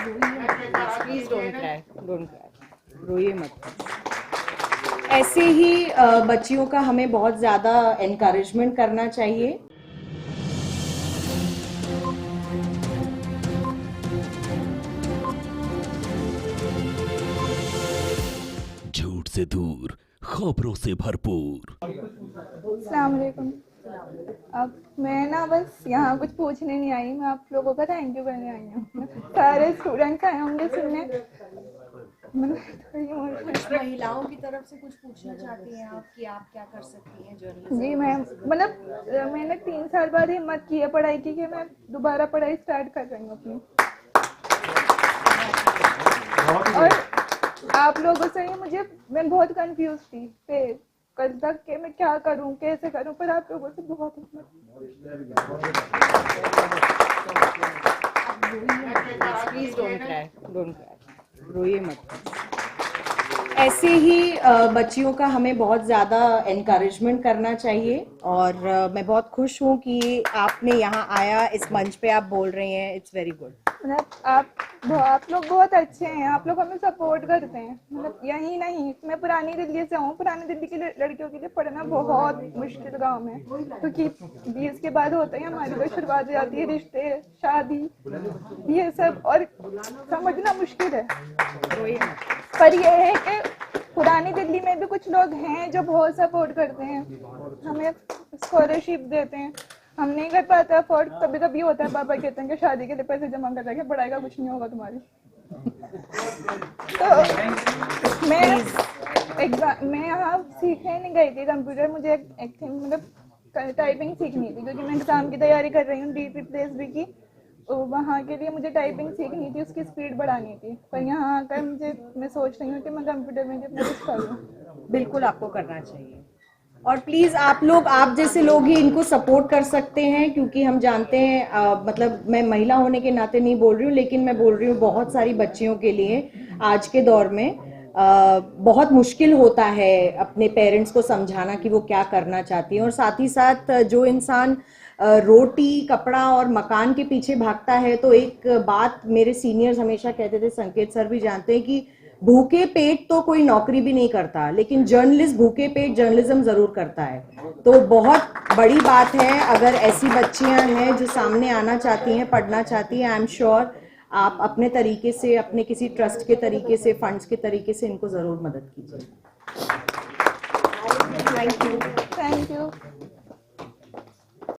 Please don't cry, रोइए मत। ऐसे ही बच्चियों का हमें बहुत ज़्यादा एनकरेजमेंट करना चाहिए। झूठ से दूर, खबरों से भरपूर। अस्सलाम वालेकुम। अब मैं ना बस यहाँ कुछ पूछने नहीं आई, मैं आप लोगों का थैंक यू करने आई हूँ। सारे स्टूडेंट्स आए होंगे सुनने। कुछ महिलाओं की तरफ से कुछ पूछना चाहती हैं आप कि आप क्या कर सकती हैं जर्नलिज्म? जी मैम, मतलब मैंने 3 साल बाद हिम्मत की है पढ़ाई की कि मैं दोबारा पढ़ाई स्टार्ट कर रही हूँ अपनी। और आप लोगों से ही मैं बहुत कंफ्यूज थी कल तक कि मैं क्या करूं, कैसे करूं, पर आप लोगों से बहुत हिम्मत। प्लीज डोंट क्राई, रोइए मत। ऐसे ही बच्चियों का हमें बहुत ज़्यादा एनकरेजमेंट करना चाहिए। और मैं बहुत खुश हूँ कि आपने यहाँ आया, इस मंच पे आप बोल रहे हैं, इट्स वेरी गुड। मतलब आप लोग बहुत अच्छे हैं, आप लोग हमें सपोर्ट करते हैं। मतलब यही नहीं, मैं पुरानी दिल्ली से हूँ। पुरानी दिल्ली की लड़कियों के लिए पढ़ना बहुत मुश्किल काम है, क्योंकि 20 के बाद होते हैं हमारी तो शुरुआत हो जाती है, रिश्ते, शादी, ये सब, और समझना मुश्किल है। पर यह है कि पुरानी दिल्ली में भी कुछ लोग हैं जो बहुत सपोर्ट करते हैं, हमें स्कॉलरशिप देते हैं। हम नहीं कर पाते अफोर्ड, कभी कभी होता है पापा कहते हैं कि शादी के लिए पैसे जमा कर रखे, पढ़ाई का कुछ नहीं होगा तुम्हारी। तो मैं यहाँ सीखने नहीं गई थी कंप्यूटर, मुझे मतलब टाइपिंग सीखनी थी, क्योंकि मैं एग्जाम की तैयारी कर रही हूँ DPSB की। तो वहाँ के लिए मुझे टाइपिंग सीखनी थी, उसकी स्पीड बढ़ानी थी। पर यहाँ आकर मैं सोच रही हूँ कि मैं कंप्यूटर में अपना कुछ करूँ। बिल्कुल आपको करना चाहिए। और प्लीज़ आप जैसे लोग ही इनको सपोर्ट कर सकते हैं, क्योंकि हम जानते हैं, मतलब मैं महिला होने के नाते नहीं बोल रही हूँ, लेकिन मैं बोल रही हूँ बहुत सारी बच्चियों के लिए आज के दौर में बहुत मुश्किल होता है अपने पेरेंट्स को समझाना कि वो क्या करना चाहती हैं। और साथ ही साथ जो इंसान रोटी, कपड़ा और मकान के पीछे भागता है, तो एक बात मेरे सीनियर्स हमेशा कहते थे, संकेत सर भी जानते हैं, कि भूखे पेट तो कोई नौकरी भी नहीं करता, लेकिन जर्नलिस्ट भूखे पेट जर्नलिज्म जरूर करता है। तो बहुत बड़ी बात है अगर ऐसी बच्चियां हैं जो सामने आना चाहती हैं, पढ़ना चाहती हैं। आई एम श्योर आप अपने तरीके से, अपने किसी ट्रस्ट के तरीके से, फंड्स के तरीके से इनको जरूर मदद कीजिए। Thank you.